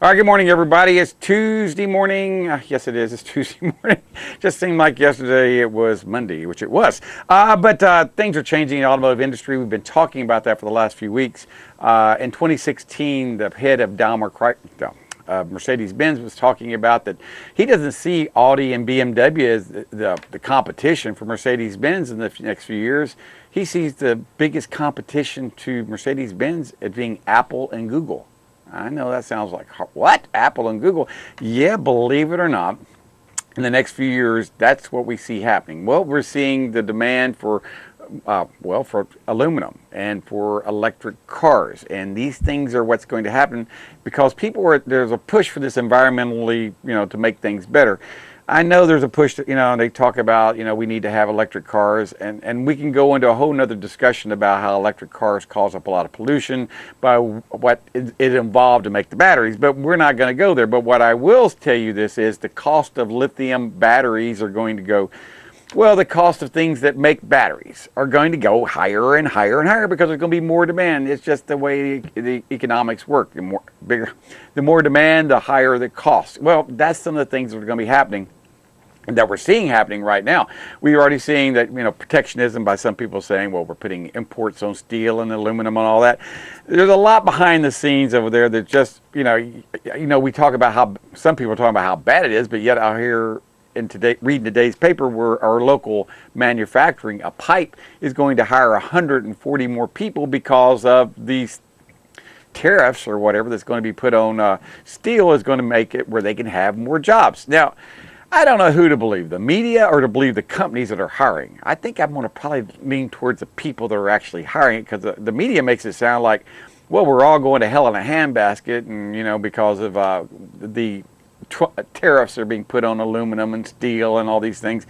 All right, good morning, everybody. It's Tuesday morning. Yes, it is. It's Tuesday morning. Just seemed like yesterday it was Monday, which it was. But things are changing in the automotive industry. We've been talking about that for the last few weeks. In 2016, the head of Mercedes-Benz was talking about that he doesn't see Audi and BMW as the competition for Mercedes-Benz in the next few years. He sees the biggest competition to Mercedes-Benz as being Apple and Google. I know that sounds like, what? Apple and Google? Yeah, believe it or not, in the next few years, that's what we see happening. Well, we're seeing the demand for aluminum and for electric cars. And these things are what's going to happen because there's a push for this environmentally, to make things better. I know there's a push to, they talk about, we need to have electric cars, and we can go into a whole nother discussion about how electric cars cause up a lot of pollution by what it involved to make the batteries, but we're not going to go there. But what I will tell you this is the cost of lithium batteries are going to go, the cost of things that make batteries are going to go higher and higher and higher because there's going to be more demand. It's just the way the economics work. The more demand, the higher the cost. Well, that's some of the things that are going to be happening, that we're seeing happening right now. We're already seeing that, protectionism by some people saying, well, we're putting imports on steel and aluminum and all that. There's a lot behind the scenes over there that just, we talk about how, some people are talking about how bad it is, but yet out here reading today's paper where our local manufacturing, a pipe, is going to hire 140 more people because of these tariffs or whatever that's going to be put on steel is going to make it where they can have more jobs. Now, I don't know who to believe, the media or to believe the companies that are hiring. I think I'm going to probably lean towards the people that are actually hiring it, because the media makes it sound like, well, we're all going to hell in a handbasket, and because of the tariffs are being put on aluminum and steel and all these things.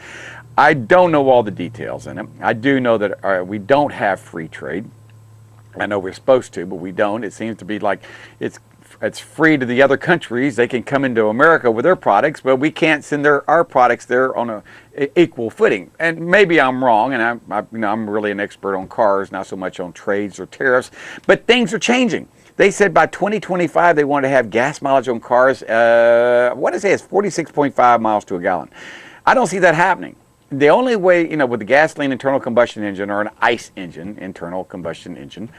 I don't know all the details in it. I do know that we don't have free trade. I know we're supposed to, but we don't. It seems to be like it's free to the other countries. They can come into America with their products, but we can't send our products there on a equal footing. And maybe I'm wrong, and I'm really an expert on cars, not so much on trades or tariffs. But things are changing. They said by 2025 they want to have gas mileage on cars. What did it say? It's 46.5 miles to a gallon. I don't see that happening. The only way, with the gasoline internal combustion engine or an ICE engine, internal combustion engine,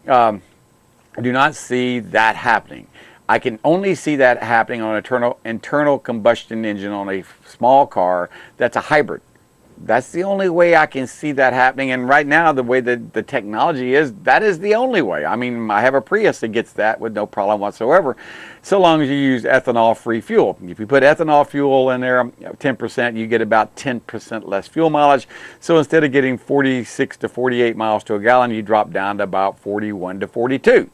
I do not see that happening. I can only see that happening on an internal combustion engine on a small car that's a hybrid. That's the only way I can see that happening. And right now, the way that the technology is, that is the only way. I mean, I have a Prius that gets that with no problem whatsoever, so long as you use ethanol-free fuel. If you put ethanol fuel in there, 10%, you get about 10% less fuel mileage. So instead of getting 46 to 48 miles to a gallon, you drop down to about 41 to 42.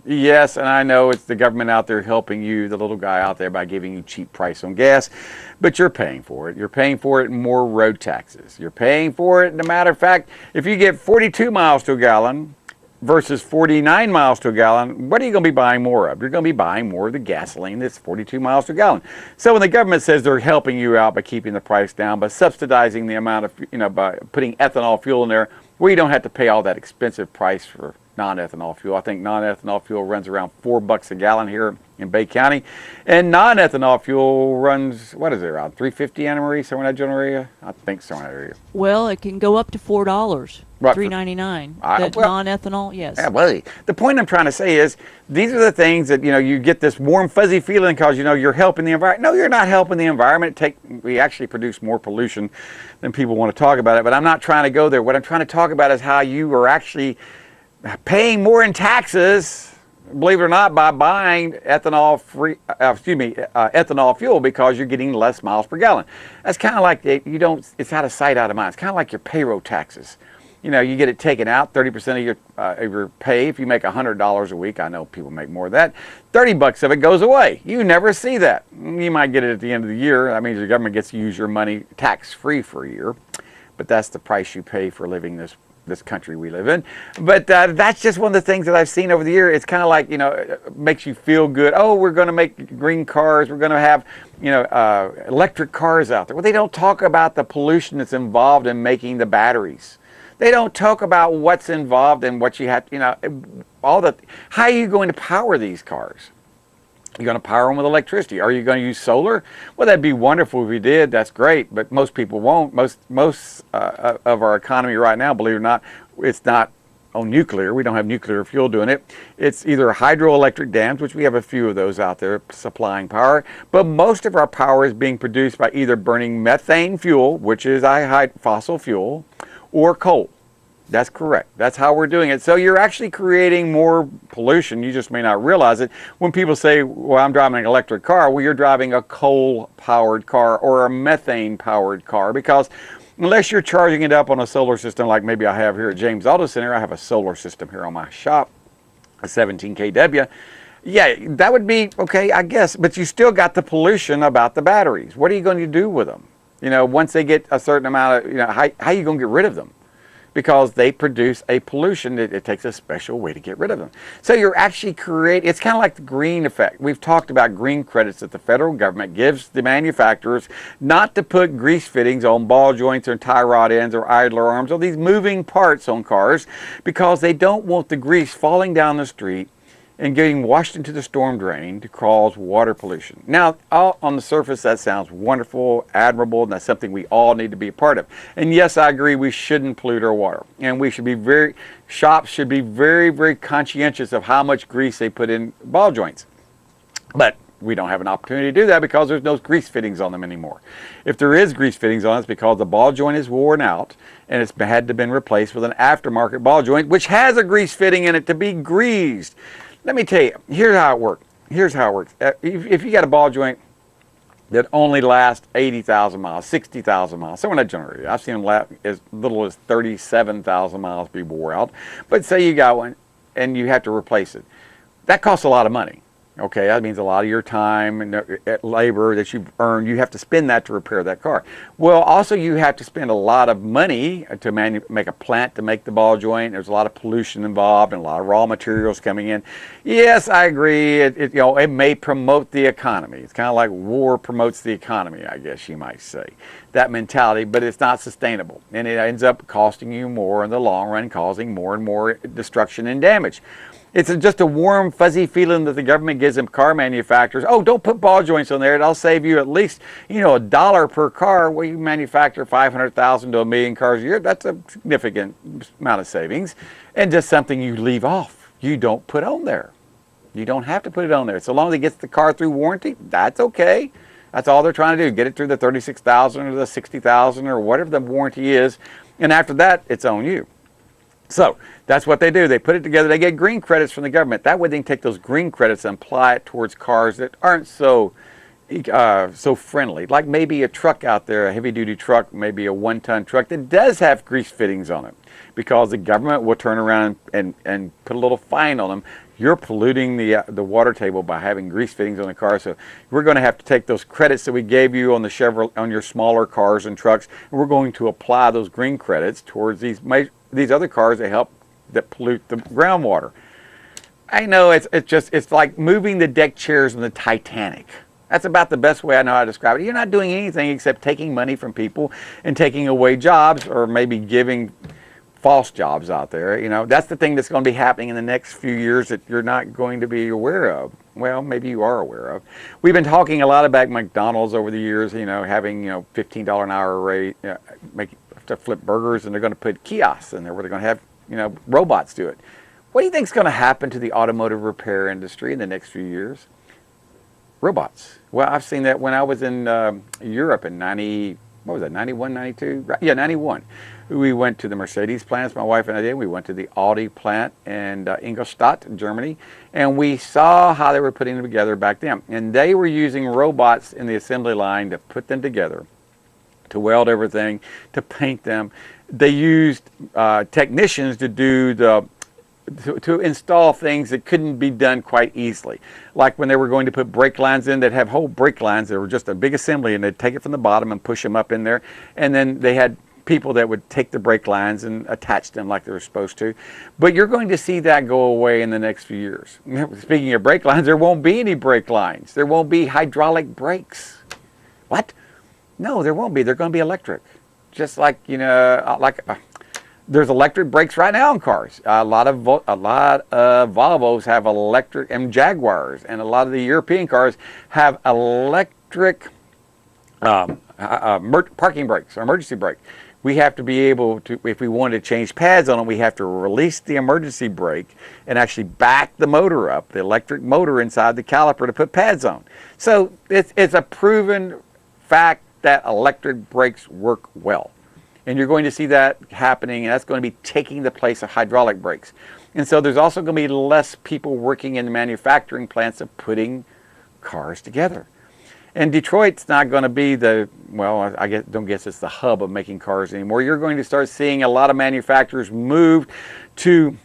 Yes, and I know it's the government out there helping you, the little guy out there, by giving you cheap price on gas, but you're paying for it. You're paying for it in more road taxes. You're paying for it, as a matter of fact, if you get 42 miles to a gallon versus 49 miles to a gallon, what are you going to be buying more of? You're going to be buying more of the gasoline that's 42 miles to a gallon. So when the government says they're helping you out by keeping the price down, by subsidizing the amount of, by putting ethanol fuel in there, where you don't have to pay all that expensive price for non-ethanol fuel. I think non-ethanol fuel runs around $4 a gallon here in Bay County, and non-ethanol fuel runs, what is it, around $3.50, Anna Marie, somewhere in that general area? I think somewhere in that area. Well, it can go up to $4, right, $3.99. That non-ethanol, yes. Yeah, well, the point I'm trying to say is these are the things that you get this warm fuzzy feeling because you're helping the environment. No, you're not helping the environment. We actually produce more pollution than people want to talk about it. But I'm not trying to go there. What I'm trying to talk about is how you are actually paying more in taxes, believe it or not, by buying ethanol fuel, because you're getting less miles per gallon. That's kind of like it's out of sight, out of mind. It's kind of like your payroll taxes. You get it taken out, 30% of your pay. If you make $100 a week, I know people make more than that, $30 of it goes away. You never see that. You might get it at the end of the year. That means the government gets to use your money tax-free for a year. But that's the price you pay for living this country we live in. But that's just one of the things that I've seen over the year. It's kind of like, it makes you feel good. Oh, we're going to make green cars. We're going to have, electric cars out there. Well, they don't talk about the pollution that's involved in making the batteries. They don't talk about what's involved in what you have, how are you going to power these cars? You're going to power them with electricity. Are you going to use solar? Well, that'd be wonderful if you did. That's great, but most people won't. Most of our economy right now, believe it or not, it's not on nuclear. We don't have nuclear fuel doing it. It's either hydroelectric dams, which we have a few of those out there supplying power, but most of our power is being produced by either burning methane fuel, which is a high fossil fuel, or coal. That's correct. That's how we're doing it. So you're actually creating more pollution. You just may not realize it. When people say, well, I'm driving an electric car, well, you're driving a coal-powered car or a methane-powered car, because unless you're charging it up on a solar system like maybe I have here at James Auto Center, I have a solar system here on my shop, a 17 kW. Yeah, that would be okay, I guess, but you still got the pollution about the batteries. What are you going to do with them? You know, once they get a certain amount of, how are you going to get rid of them? Because they produce a pollution. It takes a special way to get rid of them. So you're actually creating, it's kind of like the green effect. We've talked about green credits that the federal government gives the manufacturers not to put grease fittings on ball joints or tie rod ends or idler arms or these moving parts on cars, because they don't want the grease falling down the street and getting washed into the storm drain to cause water pollution. Now, on the surface, that sounds wonderful, admirable, and that's something we all need to be a part of. And yes, I agree, we shouldn't pollute our water. And we should be shops should be very, very conscientious of how much grease they put in ball joints. But we don't have an opportunity to do that because there's no grease fittings on them anymore. If there is grease fittings on it, it's because the ball joint is worn out and it's had to been replaced with an aftermarket ball joint, which has a grease fitting in it to be greased. Let me tell you, here's how it works. If you got a ball joint that only lasts 80,000 miles, 60,000 miles, somewhere in that general area. I've seen them last as little as 37,000 miles be wore out. But say you got one and you have to replace it. That costs a lot of money. Okay, that means a lot of your time and labor that you've earned, you have to spend that to repair that car. Well, also you have to spend a lot of money to make a plant to make the ball joint. There's a lot of pollution involved and a lot of raw materials coming in. Yes, I agree. It may promote the economy. It's kind of like war promotes the economy, I guess you might say. That mentality, but it's not sustainable. And it ends up costing you more in the long run, causing more and more destruction and damage. It's just a warm, fuzzy feeling that the government gives them car manufacturers. Oh, don't put ball joints on there. It'll save you at least, $1 per car. Well, you manufacture 500,000 to 1 million cars a year. That's a significant amount of savings. And just something you leave off. You don't put on there. You don't have to put it on there. So long as it gets the car through warranty, that's okay. That's all they're trying to do. Get it through the 36,000 or the 60,000 or whatever the warranty is. And after that, it's on you. So that's what they do. They put it together. They get green credits from the government. That way they can take those green credits and apply it towards cars that aren't so friendly. Like maybe a truck out there, a heavy-duty truck, maybe a 1-ton truck that does have grease fittings on it, because the government will turn around and put a little fine on them. You're polluting the water table by having grease fittings on the car, so we're going to have to take those credits that we gave you on the Chevrolet, on your smaller cars and trucks, and we're going to apply those green credits towards these other cars that pollute the groundwater. I know it's like moving the deck chairs in the Titanic. That's about the best way I know how to describe it. You're not doing anything except taking money from people and taking away jobs, or maybe giving false jobs out there. That's the thing that's going to be happening in the next few years that you're not going to be aware of. Well, maybe you are aware of. We've been talking a lot about McDonald's over the years, having, $15 an hour rate, to flip burgers, and they're going to put kiosks in there where they're going to have, robots do it. What do you think is going to happen to the automotive repair industry in the next few years? Robots. Well, I've seen that when I was in Europe in 91, 92? Yeah, 91. We went to the Mercedes plants, my wife and I did. We went to the Audi plant in Ingolstadt, Germany, and we saw how they were putting them together back then. And they were using robots in the assembly line to put them together, to weld everything, to paint them. They used technicians to do to install things that couldn't be done quite easily. Like when they were going to put brake lines in, they'd have whole brake lines that were just a big assembly, and they'd take it from the bottom and push them up in there. And then they had people that would take the brake lines and attach them like they were supposed to. But you're going to see that go away in the next few years. Speaking of brake lines, there won't be any brake lines. There won't be hydraulic brakes. What? No, there won't be. They're going to be electric. Just like, There's electric brakes right now in cars. A lot of Volvos have electric, and Jaguars, and a lot of the European cars have electric parking brakes or emergency brake. We have to be able to, if we want to change pads on them, we have to release the emergency brake and actually back the motor up, the electric motor inside the caliper to put pads on. So it's a proven fact that electric brakes work well. And you're going to see that happening, and that's going to be taking the place of hydraulic brakes. And so there's also going to be less people working in the manufacturing plants of putting cars together. And Detroit's not going to be don't guess it's the hub of making cars anymore. You're going to start seeing a lot of manufacturers move to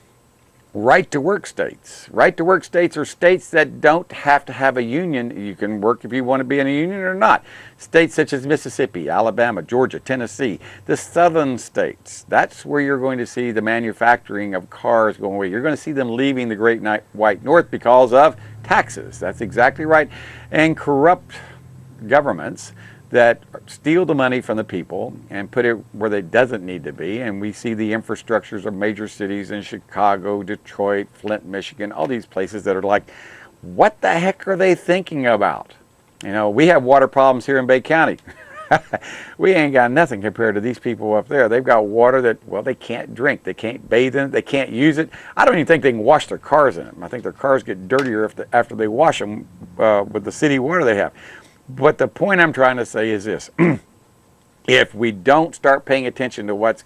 right-to-work states. Right-to-work states are states that don't have to have a union. You can work if you want to be in a union or not. States such as Mississippi, Alabama, Georgia, Tennessee, the southern states. That's where you're going to see the manufacturing of cars going away. You're going to see them leaving the Great White North because of taxes. That's exactly right. And corrupt governments that steal the money from the people and put it where they doesn't need to be. And we see the infrastructures of major cities in Chicago, Detroit, Flint, Michigan, all these places that are like, what the heck are they thinking about? You know, we have water problems here in Bay County. We ain't got nothing compared to these people up there. They've got water that, well, they can't drink. They can't bathe in it. They can't use it. I don't even think they can wash their cars in it. I think their cars get dirtier after they wash them with the city water they have. But the point I'm trying to say is this. If we don't start paying attention to what's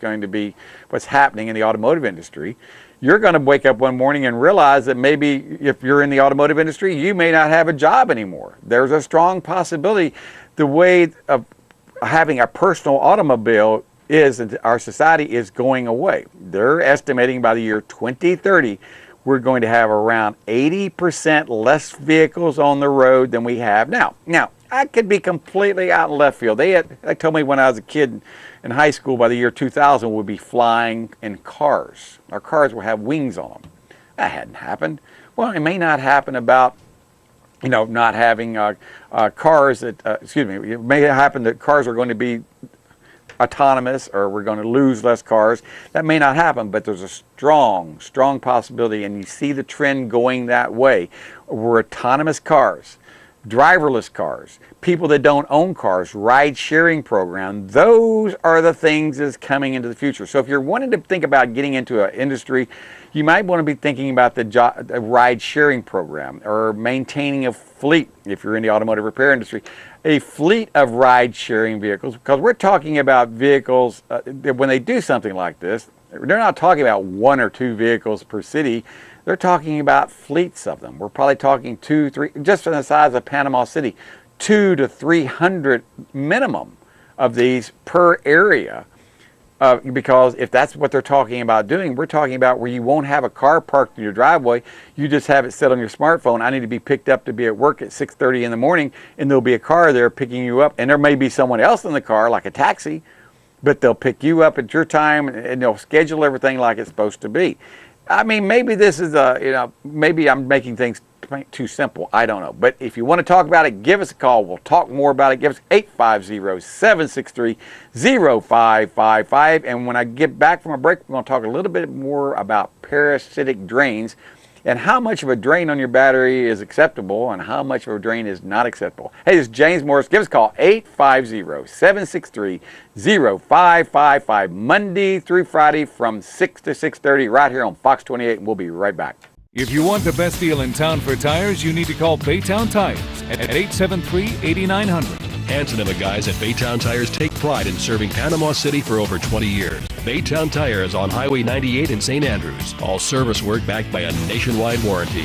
happening in the automotive industry, you're going to wake up one morning and realize that maybe if you're in the automotive industry, you may not have a job anymore. There's a strong possibility the way of having a personal automobile is in our society is going away. They're estimating by the year 2030, we're going to have around 80% less vehicles on the road than we have now. Now, I could be completely out in left field. They told me when I was a kid in high school by the year 2000 we'll be flying in cars. Our cars will have wings on them. That hadn't happened. Well, it may not happen about, not having cars that, it may happen that cars are going to be autonomous or we're going to lose less cars. That may not happen, but there's a strong possibility, and you see the trend going that way. We're autonomous cars, driverless cars, people that don't own cars, ride-sharing program. Those are the things that's coming into the future. So if you're wanting to think about getting into an industry, you might want to be thinking about the ride-sharing program or maintaining a fleet if you're in the automotive repair industry. A fleet of ride-sharing vehicles, because we're talking about vehicles, when they do something like this, they're not talking about 1 or 2 vehicles per city. They're talking about fleets of them. We're probably talking 2, 3, just from the size of Panama City, 200 to 300 minimum of these per area. Because if that's what they're talking about doing, we're talking about where you won't have a car parked in your driveway. You just have it set on your smartphone. I need to be picked up to be at work at 6:30 in the morning, and there'll be a car there picking you up. And there may be someone else in the car, like a taxi, but they'll pick you up at your time, and they'll schedule everything like it's supposed to be. I mean, maybe this is maybe I'm making things too simple. I don't know. But if you want to talk about it, give us a call. We'll talk more about it. Give us 850-763-0555. And when I get back from a break, we're going to talk a little bit more about parasitic drains and how much of a drain on your battery is acceptable and how much of a drain is not acceptable. Hey, this is James Morris. Give us a call, 850-763-0555, Monday through Friday from 6 to 6:30 right here on Fox 28, and we'll be right back. If you want the best deal in town for tires, you need to call Baytown Tires at 873-8900. Hanson and the guys at Baytown Tires take pride in serving Panama City for over 20 years. Baytown Tires on Highway 98 in St. Andrews. All service work backed by a nationwide warranty.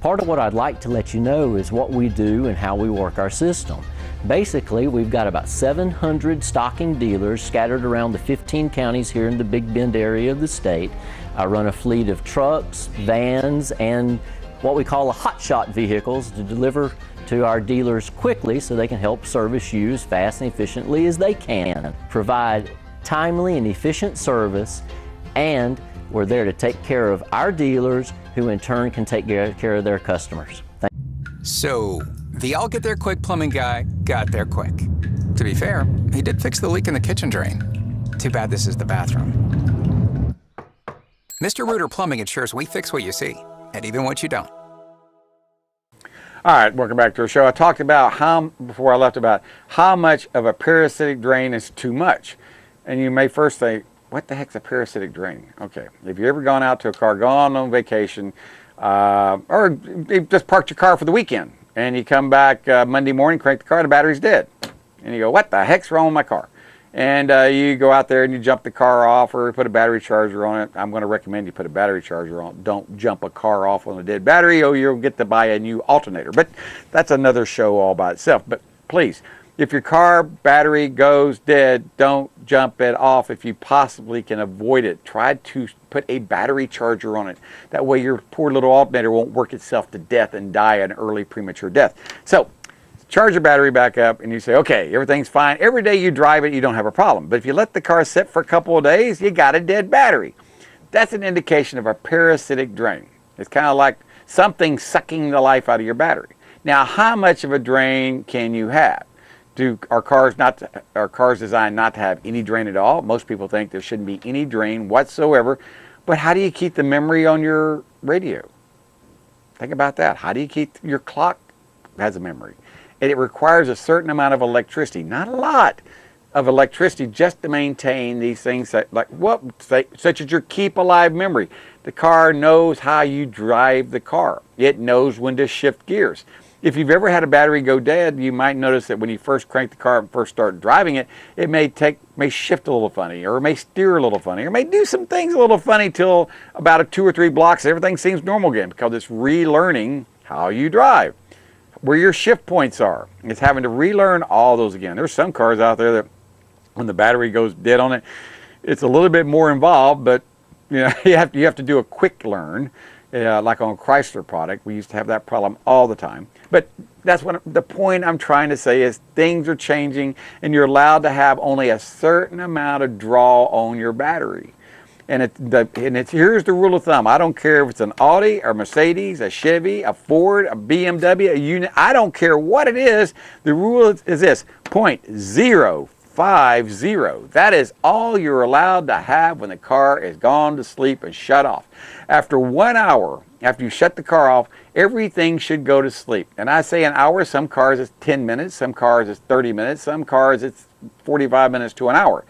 Part of what I'd like to let you know is what we do and how we work our system. Basically, we've got about 700 stocking dealers scattered around the 15 counties here in the Big Bend area of the state. I run a fleet of trucks, vans, and what we call hotshot vehicles to deliver to our dealers quickly so they can help service you as fast and efficiently as they can. Provide timely and efficient service, and we're there to take care of our dealers who in turn can take care of their customers. So, the I'll get there quick plumbing guy got there quick. To be fair, he did fix the leak in the kitchen drain. Too bad this is the bathroom. Mr. Rooter Plumbing ensures we fix what you see, and even what you don't. All right, welcome back to our show. I talked about before I left, about how much of a parasitic drain is too much. And you may first say, what the heck's a parasitic drain? Okay, if you've ever gone out to a car, gone on vacation, or you just parked your car for the weekend, and you come back Monday morning, crank the car, the battery's dead. And you go, what the heck's wrong with my car? And you go out there and you jump the car off or put a battery charger on it. I'm going to recommend you put a battery charger on. Don't jump a car off on a dead battery, or you'll get to buy a new alternator. But that's another show all by itself. But please, if your car battery goes dead, don't jump it off if you possibly can avoid it. Try to put a battery charger on it. That way your poor little alternator won't work itself to death and die an early premature death. So charge your battery back up and you say, okay, everything's fine. Every day you drive it, you don't have a problem. But if you let the car sit for a couple of days, you got a dead battery. That's an indication of a parasitic drain. It's kind of like something sucking the life out of your battery. Now, how much of a drain can you have? Are cars designed not to have any drain at all? Most people think there shouldn't be any drain whatsoever. But how do you keep the memory on your radio? Think about that. How do you keep your clock has a memory? And it requires a certain amount of electricity, not a lot of electricity, just to maintain these things such as your keep alive memory. The car knows how you drive the car. It knows when to shift gears. If you've ever had a battery go dead, you might notice that when you first crank the car and first start driving it, it may shift a little funny, or may steer a little funny, or may do some things a little funny till about 2 or 3 blocks. Everything seems normal again because it's relearning how you drive, where your shift points are. It's having to relearn all those again. There's some cars out there that when the battery goes dead on it, it's a little bit more involved, but you have to do a quick learn. Like on a Chrysler product, we used to have that problem all the time. But that's what the point I'm trying to say is, things are changing and you're allowed to have only a certain amount of draw on your battery. And here's the rule of thumb. I don't care if it's an Audi or Mercedes, a Chevy, a Ford, a BMW, a unit. I don't care what it is. The rule is this: 0.050. That is all you're allowed to have when the car is gone to sleep and shut off. After 1 hour, after you shut the car off, everything should go to sleep. And I say an hour. Some cars it's 10 minutes. Some cars it's 30 minutes. Some cars it's 45 minutes to an hour.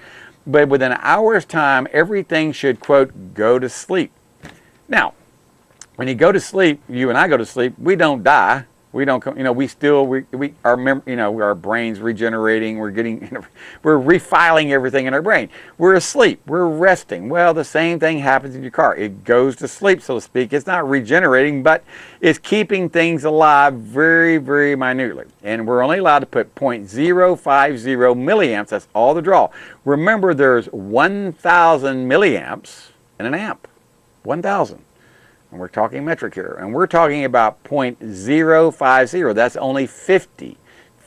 But within an hour's time, everything should, quote, go to sleep. Now, when you go to sleep, you and I go to sleep, we don't die. We don't, our brain's regenerating. We're refiling everything in our brain. We're asleep. We're resting. Well, the same thing happens in your car. It goes to sleep, so to speak. It's not regenerating, but it's keeping things alive very, very minutely. And we're only allowed to put 0.050 milliamps. That's all the draw. Remember, there's 1,000 milliamps in an amp. 1,000. And we're talking metric here, and we're talking about 0.050. That's only 50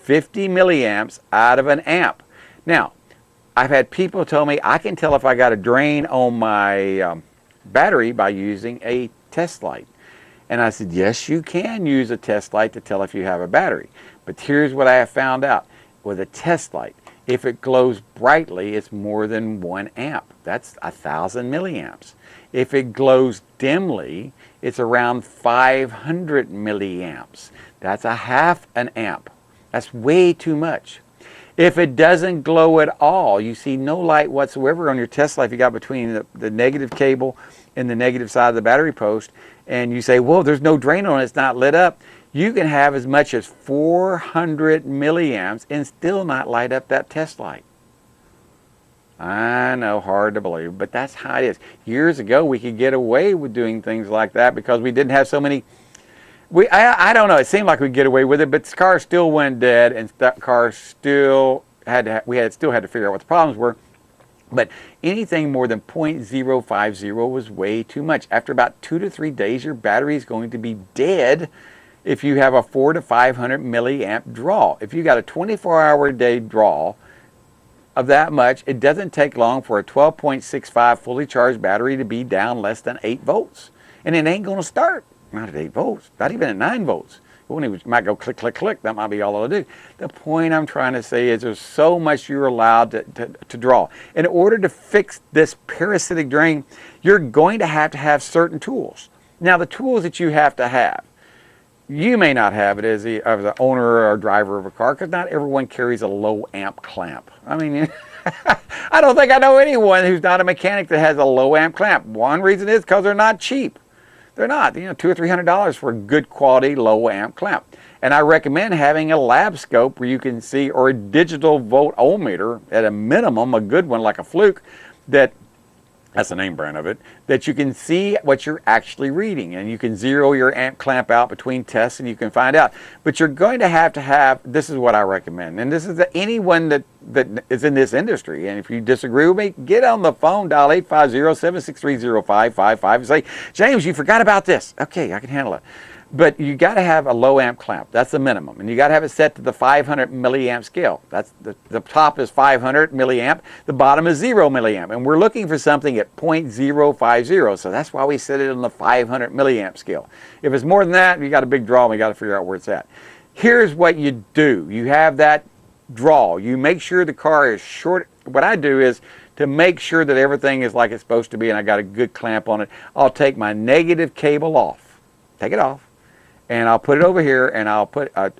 milliamps out of an amp. Now, I've had people tell me I can tell if I got a drain on my battery by using a test light. And I said, yes, you can use a test light to tell if you have a battery. But here's what I have found out with a test light. If it glows brightly, it's more than 1 amp. That's 1,000 milliamps. If it glows dimly, it's around 500 milliamps. That's a half an amp. That's way too much. If it doesn't glow at all, you see no light whatsoever on your test light you got between the negative cable and the negative side of the battery post, and you say, whoa, there's no drain on it, it's not lit up, you can have as much as 400 milliamps and still not light up that test light. I know, hard to believe, but that's how it is. Years ago, we could get away with doing things like that because we didn't have so many. I don't know. It seemed like we'd get away with it, but cars still went dead, and cars still had to. We still had to figure out what the problems were. But anything more than 0.050 was way too much. After about 2 to 3 days, your battery is going to be dead. If you have a 400 to 500 milliamp draw, if you got a 24-hour day draw of that much, it doesn't take long for a 12.65 fully charged battery to be down less than 8 volts. And it ain't going to start, not at 8 volts, not even at 9 volts. Well, when he might go click, click, click, that might be all it'll do. The point I'm trying to say is there's so much you're allowed to draw. In order to fix this parasitic drain, you're going to have certain tools. Now, the tools that you have to have, you may not have it as the owner or driver of a car, because not everyone carries a low amp clamp. I mean, I don't think I know anyone who's not a mechanic that has a low amp clamp. One reason is because they're not cheap. They're not, $200 or $300 for a good quality low amp clamp. And I recommend having a lab scope where you can see, or a digital voltometer at a minimum, a good one like a Fluke, that's the name brand of it, that you can see what you're actually reading, and you can zero your amp clamp out between tests and you can find out. But you're going to have, this is what I recommend, and this is anyone that is in this industry, and if you disagree with me, get on the phone, dial 850-763-0555 and say, James, you forgot about this. Okay, I can handle it. But you got to have a low amp clamp. That's the minimum. And you got to have it set to the 500 milliamp scale. That's the top is 500 milliamp. The bottom is 0 milliamp. And we're looking for something at 0.050. So that's why we set it on the 500 milliamp scale. If it's more than that, you got a big draw and we got to figure out where it's at. Here's what you do. You have that draw. You make sure the car is short. What I do is, to make sure that everything is like it's supposed to be and I got a good clamp on it, I'll take my negative cable off. Take it off. And I'll put it over here, and I'll put a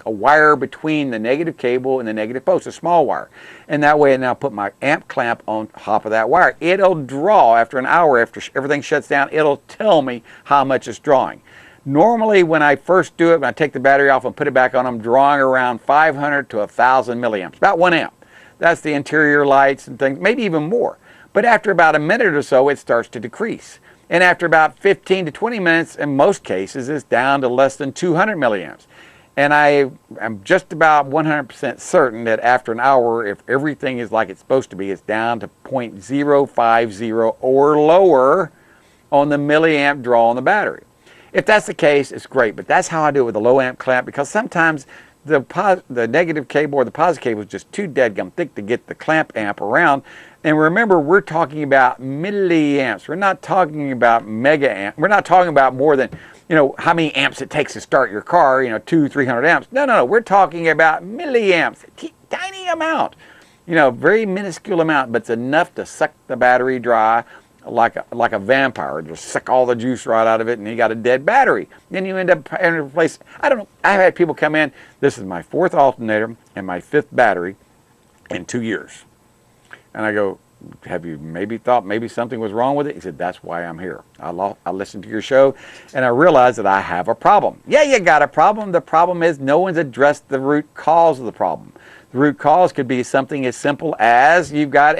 wire between the negative cable and the negative post, a small wire. And that way, and I'll put my amp clamp on top of that wire. It'll draw after an hour, after everything shuts down, it'll tell me how much it's drawing. Normally, when I first do it, when I take the battery off and put it back on, I'm drawing around 500 to 1,000 milliamps, about 1 amp. That's the interior lights and things, maybe even more. But after about a minute or so, it starts to decrease. And after about 15 to 20 minutes, in most cases, it's down to less than 200 milliamps. And I am just about 100% certain that after an hour, if everything is like it's supposed to be, it's down to 0.050 or lower on the milliamp draw on the battery. If that's the case, it's great. But that's how I do it with a low amp clamp, because sometimes the negative cable or the positive cable is just too deadgum thick to get the clamp amp around. And remember, we're talking about milliamps. We're not talking about mega amp. We're not talking about more than, how many amps it takes to start your car, 200-300 amps. No. We're talking about milliamps, tiny amount, very minuscule amount, but it's enough to suck the battery dry like a vampire. Just suck all the juice right out of it, and you got a dead battery. Then you end up having to replace, I don't know, I've had people come in, this is my 4th alternator and my 5th battery in 2 years. And I go, have you maybe thought maybe something was wrong with it? He said, that's why I'm here. I listened to your show, and I realized that I have a problem. Yeah, you got a problem. The problem is no one's addressed the root cause of the problem. The root cause could be something as simple as you've got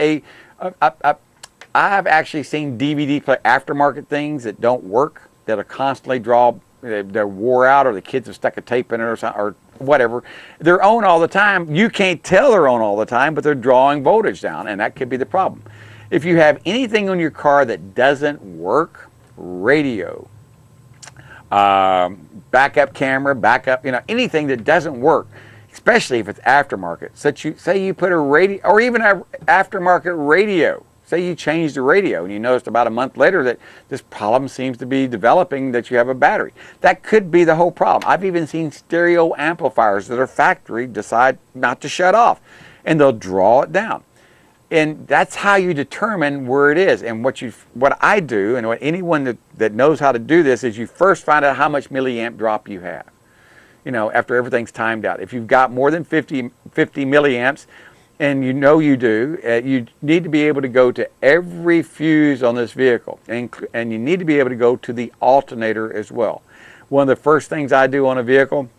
I've actually seen DVD play aftermarket things that don't work, that'll constantly draw, they're wore out, or the kids have stuck a tape in it or something, or whatever. They're on all the time. You can't tell they're on all the time, but they're drawing voltage down, and that could be the problem. If you have anything on your car that doesn't work, radio, backup camera, anything that doesn't work, especially if it's aftermarket. Say you put a radio, or even an aftermarket radio. Say you changed the radio and you noticed about a month later that this problem seems to be developing, that you have a battery. That could be the whole problem. I've even seen stereo amplifiers that are factory decide not to shut off, and they'll draw it down. And that's how you determine where it is. And what I do, and what anyone that knows how to do this, is you first find out how much milliamp drop you have. After everything's timed out. If you've got more than 50 milliamps, and you do, you need to be able to go to every fuse on this vehicle, and you need to be able to go to the alternator as well. One of the first things I do on a vehicle,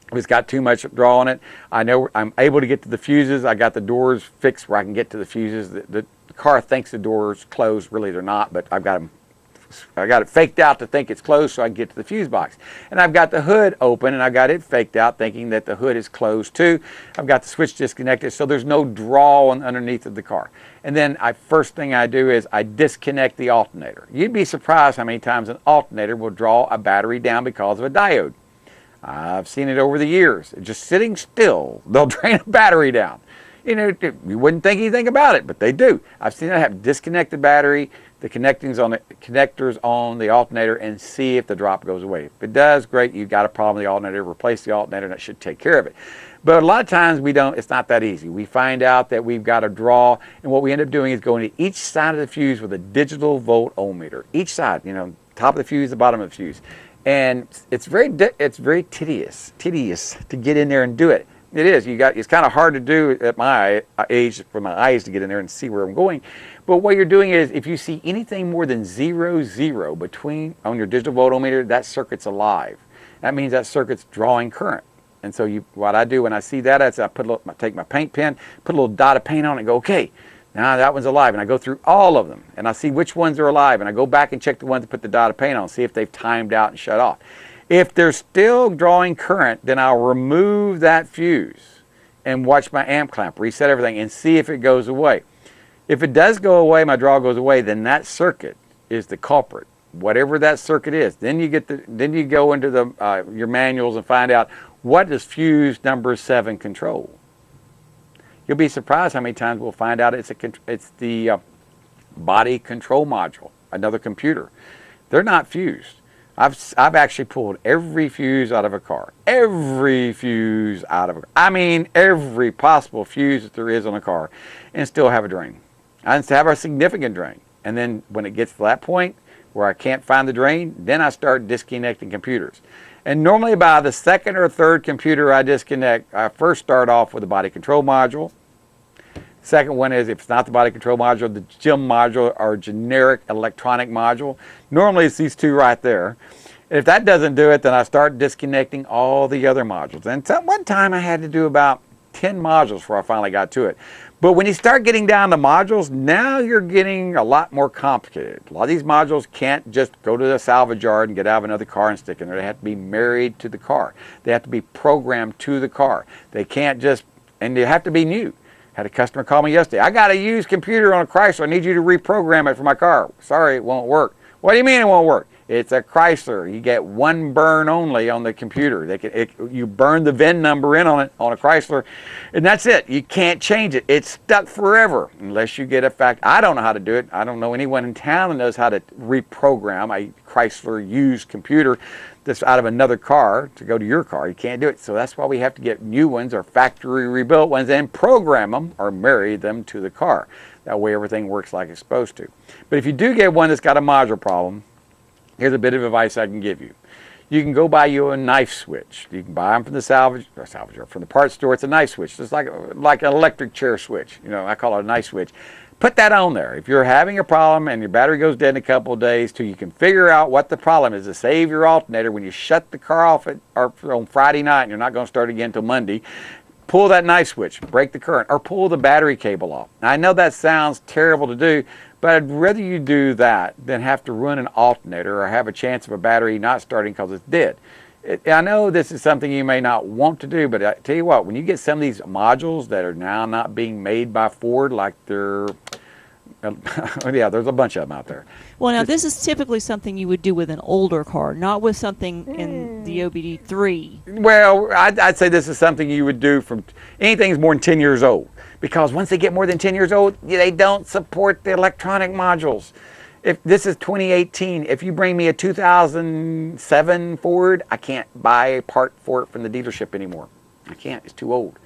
if it's got too much draw on it, I know I'm able to get to the fuses. I got the doors fixed where I can get to the fuses. The car thinks the door's closed, really they're not, but I got it faked out to think it's closed so I can get to the fuse box. And I've got the hood open, and I've got it faked out thinking that the hood is closed too. I've got the switch disconnected so there's no draw underneath of the car. And then first thing I do is I disconnect the alternator. You'd be surprised how many times an alternator will draw a battery down because of a diode. I've seen it over the years. Just sitting still, they'll drain a battery down. You wouldn't think anything about it, but they do. I've seen it have disconnect the battery, the connectors on the alternator and see if the drop goes away. If it does, great, you've got a problem with the alternator, replace the alternator, and that should take care of it. But a lot of times it's not that easy. We find out that we've got a draw, and what we end up doing is going to each side of the fuse with a digital volt ohmmeter. Each side, top of the fuse, the bottom of the fuse. And it's very tedious to get in there and do it. It is. It's kind of hard to do at my age for my eyes to get in there and see where I'm going. But what you're doing is, if you see anything more than 0, 0 on your digital voltometer, that circuit's alive. That means that circuit's drawing current. And so what I do when I see that is I take my paint pen, put a little dot of paint on it, and go, okay, now that one's alive. And I go through all of them, and I see which ones are alive. And I go back and check the ones that put the dot of paint on, see if they've timed out and shut off. If they're still drawing current, then I'll remove that fuse and watch my amp clamp, reset everything, and see if it goes away. If it does go away, my draw goes away, then that circuit is the culprit. Whatever that circuit is, then you go into your manuals and find out what does fuse number 7 control. You'll be surprised how many times we'll find out it's the body control module, another computer. They're not fused. I've actually pulled every fuse out of a car. Every fuse out of a car. I mean, every possible fuse that there is on a car, and still have a drain. I have a significant drain. And then when it gets to that point where I can't find the drain, then I start disconnecting computers. And normally by the second or third computer I disconnect, I first start off with the body control module. Second one is, if it's not the body control module, the GEM module or generic electronic module. Normally it's these two right there. And if that doesn't do it, then I start disconnecting all the other modules. And one time I had to do about 10 modules before I finally got to it. But when you start getting down to modules, now you're getting a lot more complicated. A lot of these modules can't just go to the salvage yard and get out of another car and stick in there. They have to be married to the car. They have to be programmed to the car. They can't just, and they have to be new. Had a customer call me yesterday. I got a used computer on a Chrysler. I need you to reprogram it for my car. Sorry, it won't work. What do you mean it won't work? It's a Chrysler. You get one burn only on the computer. You burn the VIN number in on it on a Chrysler, and that's it. You can't change it. It's stuck forever unless you get a fact. I don't know how to do it. I don't know anyone in town that knows how to reprogram a Chrysler used computer that's out of another car to go to your car. You can't do it. So that's why we have to get new ones or factory rebuilt ones and program them or marry them to the car. That way everything works like it's supposed to. But if you do get one that's got a module problem, here's a bit of advice I can give you. You can go buy you a knife switch. You can buy them from the salvage or from the parts store. It's a knife switch. It's like an electric chair switch. I call it a knife switch. Put that on there. If you're having a problem and your battery goes dead in a couple of days, till you can figure out what the problem is, to save your alternator when you shut the car off on Friday night and you're not going to start again until Monday, pull that knife switch, break the current, or pull the battery cable off. Now, I know that sounds terrible to do, but I'd rather you do that than have to run an alternator or have a chance of a battery not starting because it's dead. I know this is something you may not want to do, but I tell you what, when you get some of these modules that are now not being made by Ford, like they're, yeah, there's a bunch of them out there. Well, now this is typically something you would do with an older car, not with something in the OBD3. Well, I'd say this is something you would do from anything's more than 10 years old. Because once they get more than 10 years old, they don't support the electronic modules. If this is 2018, if you bring me a 2007 Ford, I can't buy a part for it from the dealership anymore. I can't. It's too old.